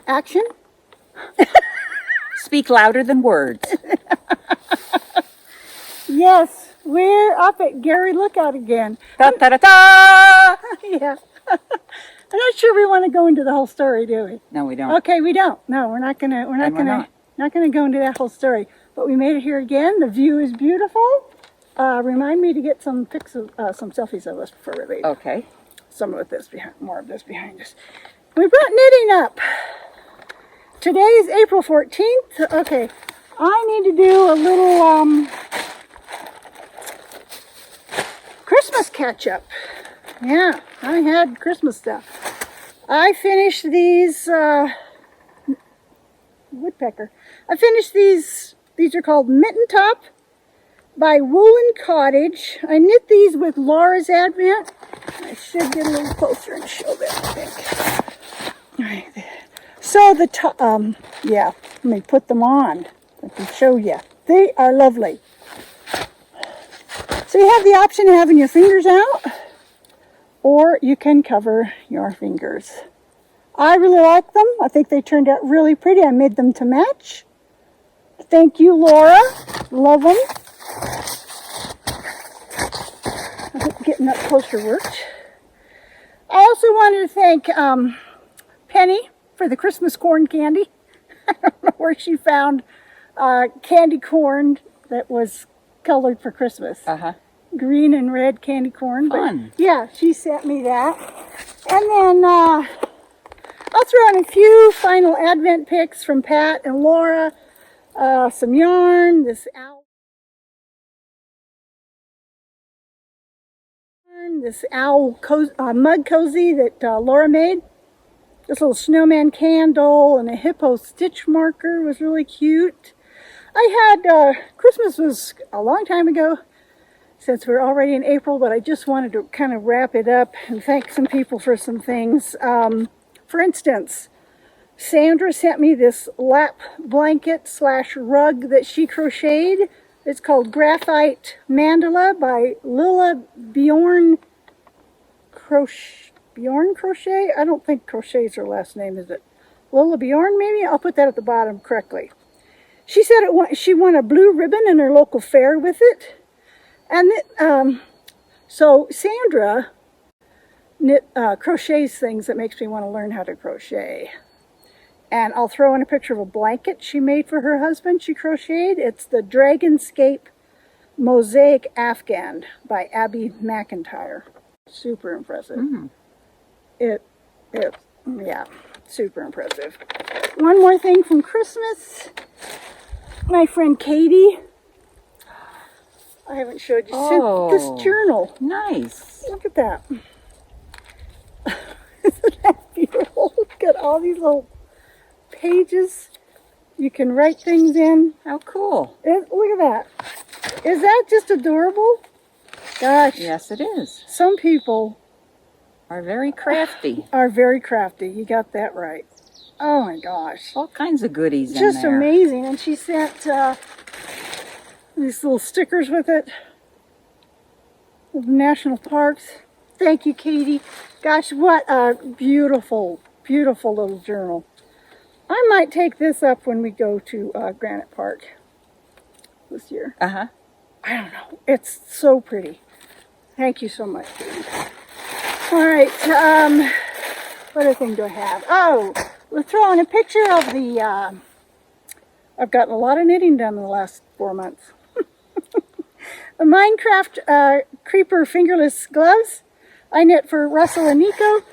action? Speak louder than words. Yes, we're up at Garry Lookout again. Da da da da! Yeah. I'm not sure we want to go into the whole story, do we? No, we don't. Okay, we don't. No, we're not gonna go into that whole story. But we made it here again. The view is beautiful. Remind me to get some pics of some selfies of us before we leave. Okay. Some of this behind, more of this behind us. We brought knitting up. Today is April 14th. Okay, I need to do a little Christmas catch-up. Yeah, I had Christmas stuff. I finished these woodpecker. I finished these. These are called Mitten Top by Woolen Cottage. I knit these with Laura's Advent. I should get a little closer and show that, I think. All right. So the top, yeah, let me put them on. I can show you. They are lovely. So you have the option of having your fingers out, or you can cover your fingers. I really like them. I think they turned out really pretty. I made them to match. Thank you, Laura. Love them. I hope getting up closer worked. I also wanted to thank Penny for the Christmas corn candy. I don't know where she found candy corn that was colored for Christmas. Green and red candy corn. Fun. But yeah, she sent me that. And then I'll throw in a few final Advent pics from Pat and Laura. Some yarn, this owl mug cozy that Laura made. This little snowman candle and a hippo stitch marker was really cute. I had, Christmas was a long time ago, since we're already in April, but I just wanted to kind of wrap it up and thank some people for some things. For instance, Sandra sent me this lap blanket / rug that she crocheted. It's called Graphite Mandala by Lilla Bjorn Crochet. I don't think Crochet is her last name, is it? Lilla Bjorn, maybe? I'll put that at the bottom correctly. She said she won a blue ribbon in her local fair with it. And so Sandra crochets things that makes me want to learn how to crochet. And I'll throw in a picture of a blanket she made for her husband she crocheted. It's the Dragonscape Mosaic Afghan by Abby McIntyre. Super impressive. Yeah, super impressive. One more thing from Christmas. My friend Katie. I haven't showed you. Sent this journal. Nice. Look at that. Isn't that beautiful? Look at all these little pages you can write things in. How cool. Look at that. Is that just adorable? Gosh. Yes, it is. Some people are very crafty. You got that right. Oh my gosh. All kinds of goodies in just there. Amazing. And she sent these little stickers with it. Of national parks. Thank you, Katie. Gosh, what a beautiful, beautiful little journal. I might take this up when we go to Granite Park this year. I don't know. It's so pretty. Thank you so much, Katie. All right. What other thing do I have? Oh, we're throwing a picture of the... I've gotten a lot of knitting done in the last 4 months. The Minecraft Creeper Fingerless Gloves. I knit for Russell and Nico.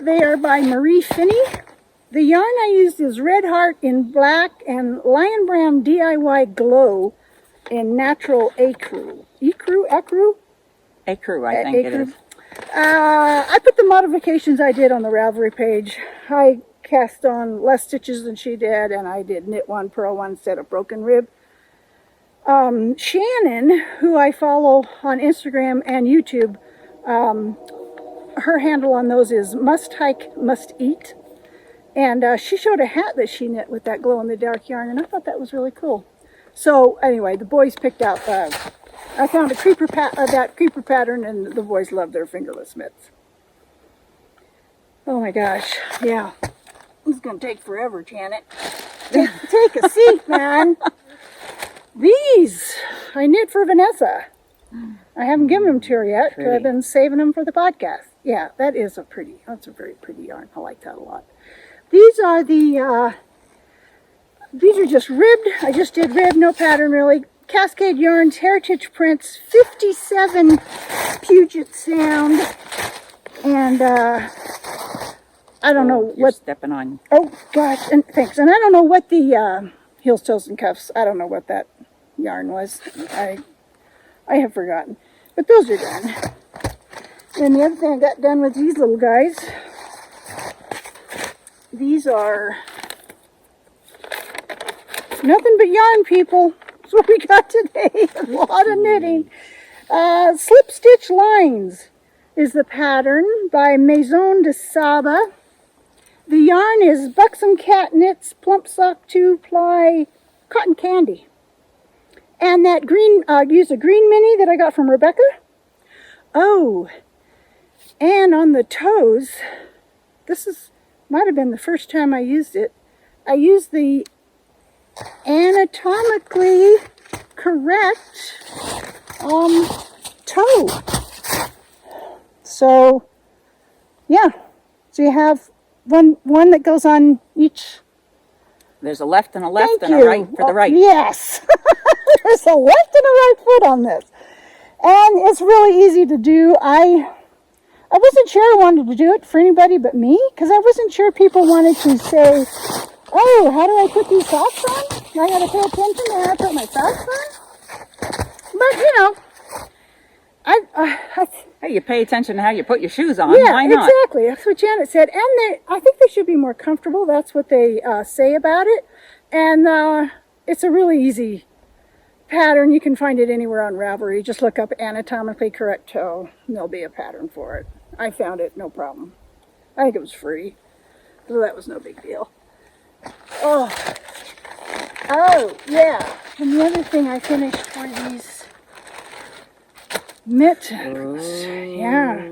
They are by Marie Finney. The yarn I used is Red Heart in black and Lion Brand DIY Glow in natural ecru. Ecru, I think it is. I put the modifications I did on the Ravelry page. I cast on less stitches than she did, and I did knit one, purl one instead of broken rib. Shannon, who I follow on Instagram and YouTube, her handle on those is Must Hike, Must Eat. And she showed a hat that she knit with that glow-in-the-dark yarn, and I thought that was really cool. So anyway, the boys picked out, I found a that creeper pattern, and the boys love their fingerless mitts. Oh my gosh, yeah. This is going to take forever, Janet. Take a seat, man. These I knit for Vanessa. I haven't given them to her yet because I've been saving them for the podcast. Yeah, that's a very pretty yarn. I like that a lot. These are these are just ribbed. I just did rib, no pattern really. Cascade Yarns, Heritage Prints, 57 Puget Sound, and I don't know you're what. Stepping on. Oh gosh, and thanks. And I don't know what the heels, toes, and cuffs. I don't know what that yarn was. I have forgotten. But those are done. And the other thing I got done with these little guys. These are nothing but yarn, people. That's what we got today. A lot of knitting. Slip Stitch Lines is the pattern by Maison de Saba. The yarn is Buxom Cat Knits Plump Sock 2-ply cotton candy. And that green, use a green mini that I got from Rebecca. Oh, and on the toes, might have been the first time I used it. I used the anatomically correct toe. So, yeah. So you have one that goes on each. There's a left and a left and a right for the right. Yes. There's a left and a right foot on this. And it's really easy to do. I wasn't sure I wanted to do it for anybody but me, because I wasn't sure people wanted to say, oh, how do I put these socks on? I got to pay attention to how I put my socks on. But, you know, Hey, you pay attention to how you put your shoes on. Yeah, Why not? exactly. That's what Janet said. And I think they should be more comfortable. That's what they say about it. And it's a really easy pattern. You can find it anywhere on Ravelry. Just look up anatomically correct toe, and there'll be a pattern for it. I found it, no problem. I think it was free, so that was no big deal. Oh, yeah. And the other thing I finished were these mittens. Yeah.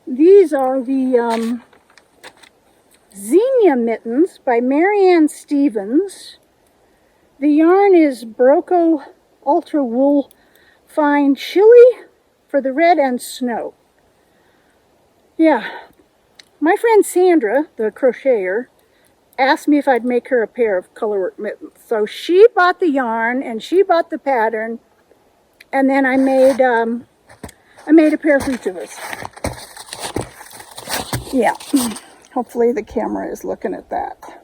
These are the Xenia mittens by Marianne Stevens. The yarn is Barocco Ultra Wool Fine Chili for the red and snow. Yeah. My friend Sandra, the crocheter, asked me if I'd make her a pair of colorwork mittens. So she bought the yarn and she bought the pattern, and then I made a pair for each of us. Yeah. Hopefully the camera is looking at that.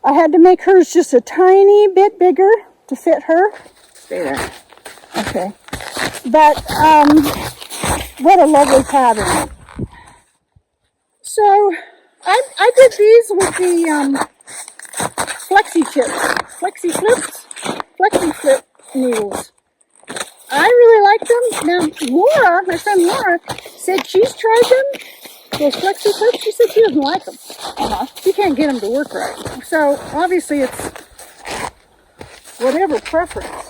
I had to make hers just a tiny bit bigger to fit her. Stay there. Okay. But, what a lovely pattern. So, I did these with the, flexi flip needles. I really like them. Now, Laura, my friend Laura, said she's tried them. Those flexi flips, she said she doesn't like them. She can't get them to work right. So, obviously, it's whatever preference.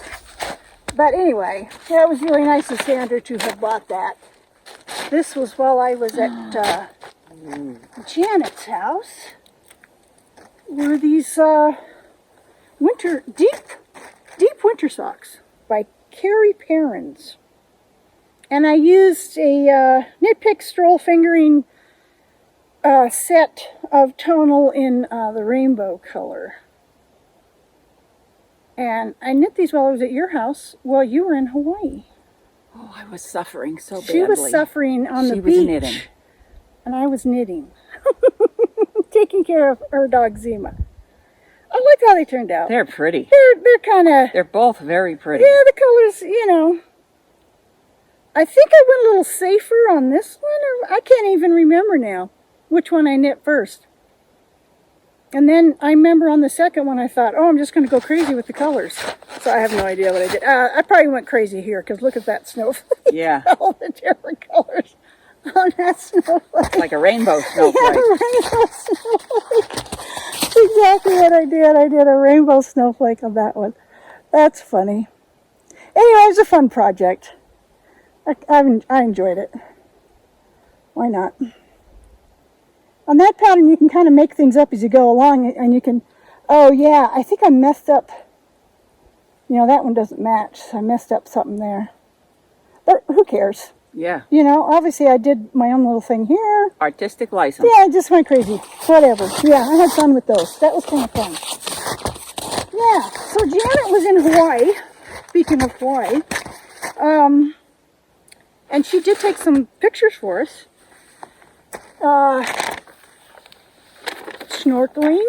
But anyway, yeah, it was really nice of Sandra to have bought that. This was while I was at Janet's house. Were these deep winter socks by Carrie Perrins. And I used a Knit Pick Stroll Fingering set of tonal in the rainbow color. And I knit these while I was at your house while you were in Hawaii. Oh, I was suffering so badly. She was suffering on the beach. She was knitting. And I was knitting. Taking care of her dog Zima. I like how they turned out. They're pretty. They're kind of... They're both very pretty. Yeah, the colors, you know. I think I went a little safer on this one. Or I can't even remember now which one I knit first. And then I remember on the second one I thought, oh, I'm just going to go crazy with the colors. So I have no idea what I did. I probably went crazy here because look at that snowflake. Yeah. All the different colors on that snowflake. It's like a rainbow snowflake. Yeah, a rainbow snowflake. That's exactly what I did. I did a rainbow snowflake on that one. That's funny. Anyway, it was a fun project. I enjoyed it. Why not? On that pattern, you can kind of make things up as you go along, and you can, oh yeah, I think I messed up, you know, that one doesn't match, so I messed up something there. But who cares? Yeah. You know, obviously I did my own little thing here. Artistic license. Yeah, I just went crazy. Whatever. Yeah, I had fun with those. That was kind of fun. Yeah, so Janet was in Hawaii, speaking of Hawaii, and she did take some pictures for us. Snorkeling.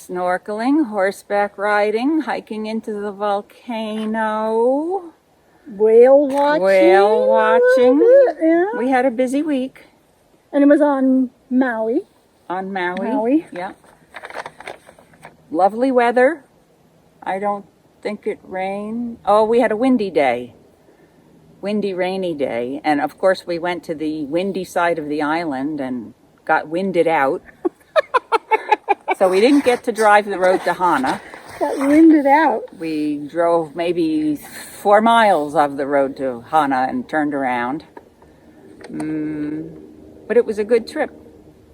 Snorkeling, horseback riding, hiking into the volcano. Whale watching. Whale watching. Yeah. We had a busy week And it was on Maui. on Maui. Maui. Yeah. Lovely weather. I don't think it rained. Oh, we had a windy day. Windy, rainy day. And of course we went to the windy side of the island and got winded out. So we didn't get to drive the road to Hana. Got winded out. We drove maybe 4 miles of the road to Hana and turned around. But it was a good trip.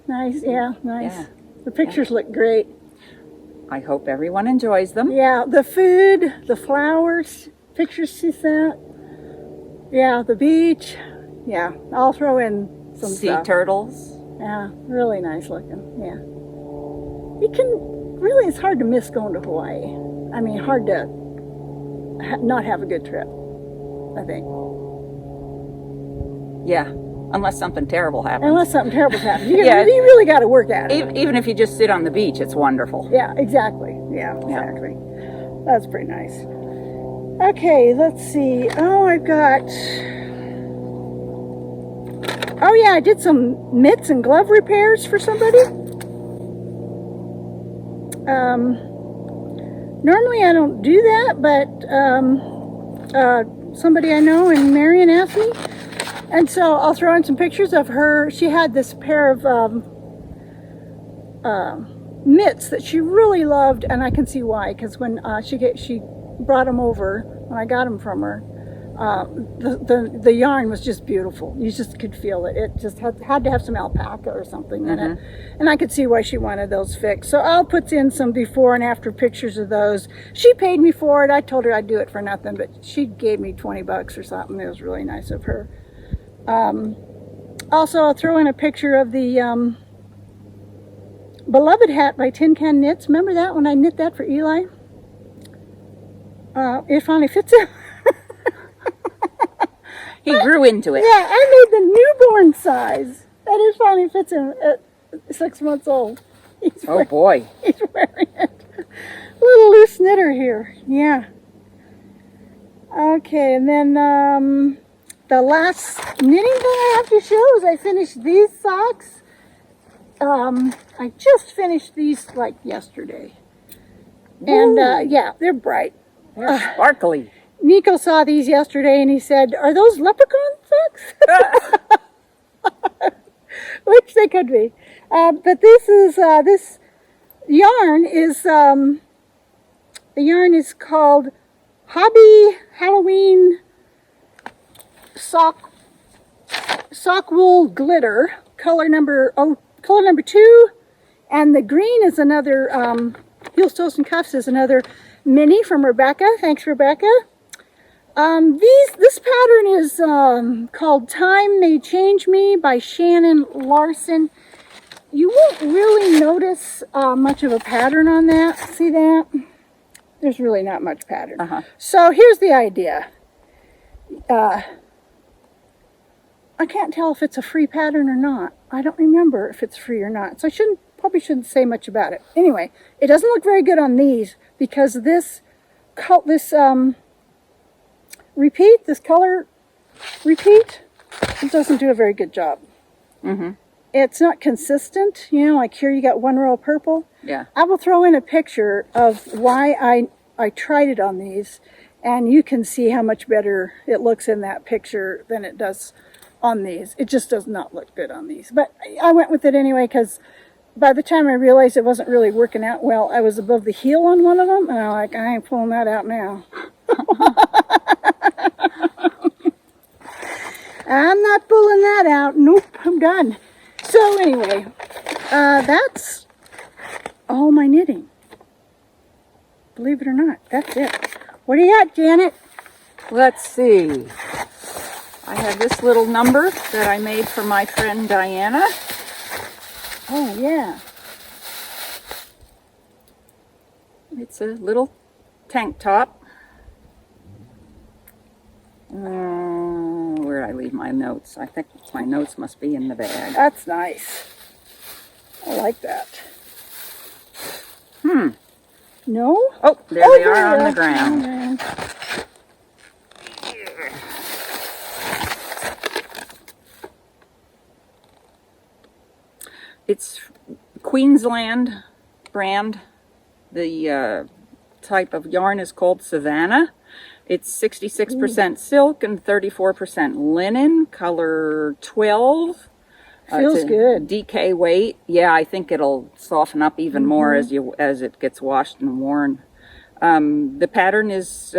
Nice, yeah, nice. Yeah. The pictures look great. I hope everyone enjoys them. Yeah, the food, the flowers, pictures she sent. Yeah, the beach. Yeah, I'll throw in some Sea stuff. turtles. Yeah, really nice looking. Yeah. You can, really, it's hard to miss going to Hawaii. I mean, hard to not have a good trip, I think. Yeah, unless something terrible happens. Unless something terrible happens. You, Yeah. you really got to work at it. Even if you just sit on the beach, it's wonderful. Yeah, exactly. Yeah, exactly. That's pretty nice. Okay, let's see. Oh, I've got... Oh, yeah, I did some mitts and glove repairs for somebody. Normally I don't do that, but somebody I know and Marion asked me. And so I'll throw in some pictures of her. She had this pair of mitts that she really loved, and I can see why, because when she brought them over, when I got them from her, the yarn was just beautiful. You just could feel it. It just had to have some alpaca or something in it. And I could see why she wanted those fixed. So I'll put in some before and after pictures of those. She paid me for it. I told her I'd do it for nothing, but she gave me $20 or something. It was really nice of her. Also, I'll throw in a picture of the Beloved hat by Tin Can Knits. Remember that when I knit that for Eli? It finally fits him. He grew into it. Yeah, I made the newborn size, and it finally fits him at 6 months old. Oh boy. He's wearing it. Little loose knitter here. Yeah. Okay, and then the last knitting thing I have to show is I finished these socks. I just finished these like yesterday. And yeah, they're bright. They're sparkly. Nico saw these yesterday and he said, "Are those leprechaun socks?" Which they could be. But this is, this yarn is, the yarn is called Hobby Halloween Sock Wool Glitter, color number 2. And the green is another, Heels, Toes, and Cuffs is another mini from Rebecca. Thanks, Rebecca. This pattern is called Time May Change Me by Shannon Larson. You won't really notice much of a pattern on that. See that? There's really not much pattern. So here's the idea. I can't tell if it's a free pattern or not. I don't remember if it's free or not. So I probably shouldn't say much about it. Anyway, it doesn't look very good on these because this color repeat, it doesn't do a very good job. it's not consistent. You know, like here you got one row of purple. Yeah. I will throw in a picture of why I tried it on these, and you can see how much better it looks in that picture than it does on these. It just does not look good on these. But I went with it anyway because by the time I realized it wasn't really working out well, I was above the heel on one of them, and I'm like, I ain't pulling that out now. I'm not pulling that out. Nope, I'm done. So anyway, that's all my knitting. Believe it or not, that's it. What do you got, Janet? Let's see. I have this little number that I made for my friend Diana. Oh, yeah. It's a little tank top. Where did I leave my notes? I think my notes must be in the bag. That's nice. I like that. No? Oh, there they are on the ground. Oh, It's Queensland brand. The type of yarn is called Savannah. It's 66% silk and 34% linen, color 12. Feels it's a good. DK weight. Yeah, I think it'll soften up even more as it gets washed and worn. The pattern is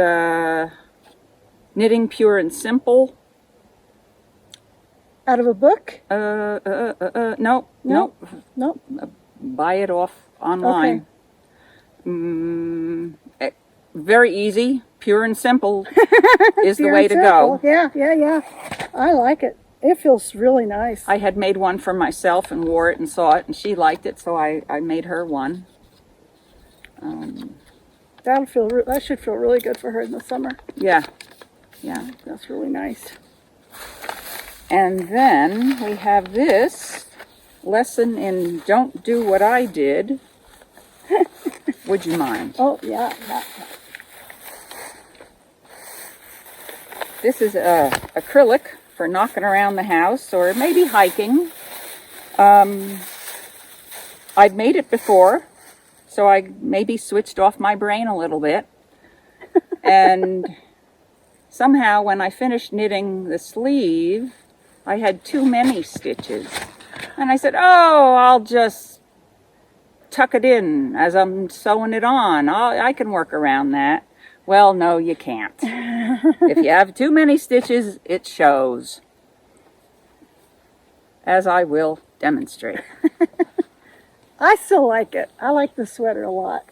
knitting pure and simple. Out of a book? Nope. Nope. Buy it off online. Very easy, pure and simple is the way to go. Yeah. I like it. It feels really nice. I had made one for myself and wore it and saw it, and she liked it, so I made her one. That should feel really good for her in the summer. Yeah. That's really nice. And then we have this lesson in Don't Do What I Did. Would you mind? Oh, yeah. This is acrylic for knocking around the house or maybe hiking. I'd made it before, so I maybe switched off my brain a little bit. And somehow when I finished knitting the sleeve, I had too many stitches. And I said, oh, I'll just tuck it in as I'm sewing it on. I can work around that. Well, no, you can't. If you have too many stitches, it shows. As I will demonstrate. I still like it. I like the sweater a lot.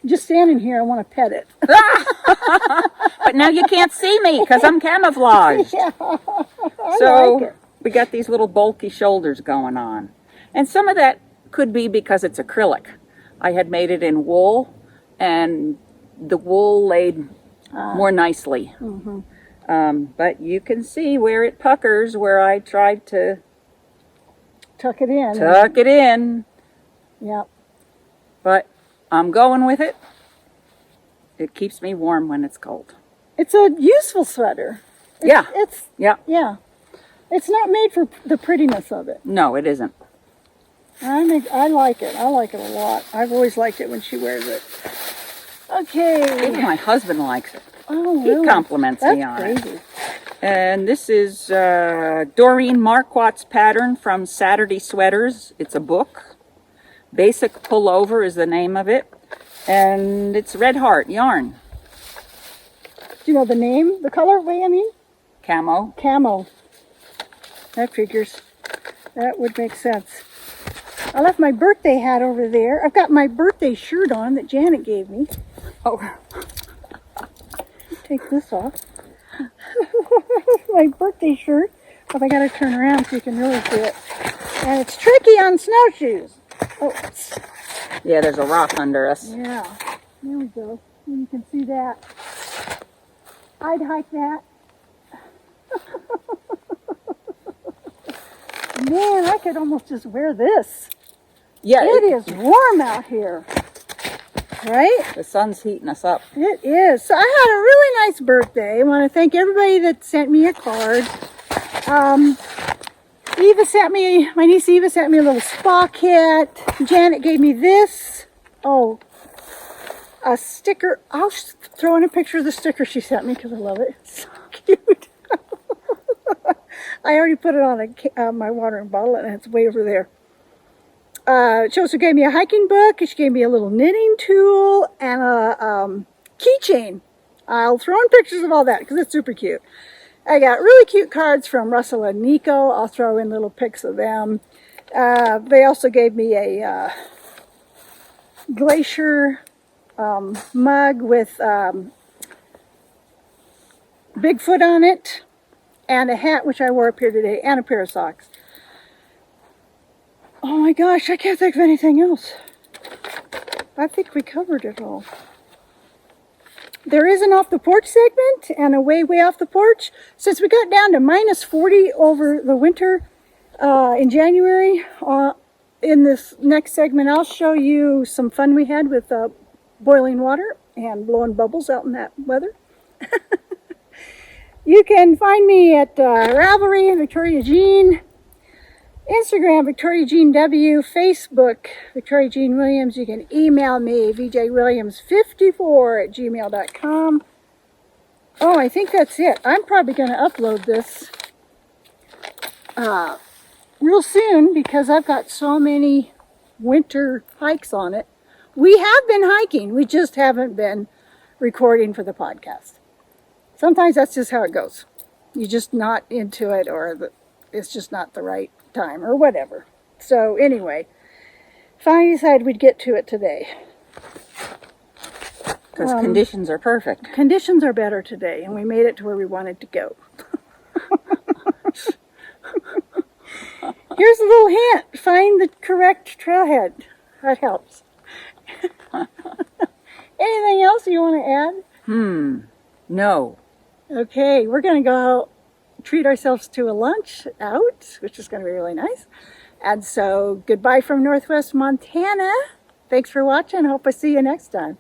Just standing here, I want to pet it. But now you can't see me because I'm camouflaged. Yeah, So like it. we got these little bulky shoulders going on. And some of that could be because it's acrylic. I had made it in wool, and the wool laid more nicely. But you can see where it puckers, where I tried to Tuck it in. tuck it in. Yep. But I'm going with it. It keeps me warm when it's cold. It's a useful sweater. Yeah. Yeah. It's not made for the prettiness of it. No, it isn't. I like it. I like it a lot. I've always liked it when she wears it. Okay. Even my husband likes it. Oh, He really? compliments me That's on it. crazy. And this is Doreen Marquardt's pattern from Saturday Sweaters. It's a book. Basic Pullover is the name of it. And it's Red Heart yarn. Do you know the name? The colorway, I mean? Camo. Camo. That figures. That would make sense. I left my birthday hat over there. I've got my birthday shirt on that Janet gave me. Oh, Take this off. My birthday shirt. But I gotta turn around so you can really see it. And it's tricky on snowshoes. Oh, yeah, there's a rock under us. yeah. There we go. You can see that. I'd hike that. Man, I could almost just wear this. Yeah, It is warm out here. Right? the sun's heating us up. It is. So I had a really nice birthday. I want to thank everybody that sent me a card. My niece Eva sent me a little spa kit. Janet gave me this. Oh, a sticker. I'll throw in a picture of the sticker she sent me because I love it. It's so cute. I already put it on my watering bottle and it's way over there. She also gave me a hiking book. She gave me a little knitting tool and a keychain. I'll throw in pictures of all that because it's super cute. I got really cute cards from Russell and Nico. I'll throw in little pics of them. They also gave me a glacier mug with Bigfoot on it, and a hat, which I wore up here today, and a pair of socks. Oh my gosh, I can't think of anything else. I think we covered it all. There is an off the porch segment and a way off the porch. Since we got down to minus 40 over the winter in January, in this next segment I'll show you some fun we had with boiling water and blowing bubbles out in that weather. You can find me at Ravelry and Victoria Jean, Instagram Victoria Jean W, Facebook Victoria Jean Williams. You can email me vjwilliams54@gmail.com. Oh, I think that's it. I'm probably going to upload this real soon because I've got so many winter hikes on it. We have been hiking, we just haven't been recording for the podcast. Sometimes that's just how it goes. You're just not into it, or it's just not the right time, or whatever. So anyway, finally decided we'd get to it today. Because conditions are perfect. Conditions are better today, and we made it to where we wanted to go. Here's a little hint. Find the correct trailhead. That helps. Anything else you want to add? No. Okay, we're going to go treat ourselves to a lunch out, which is going to be really nice. And so, goodbye from Northwest Montana. Thanks for watching. Hope I see you next time.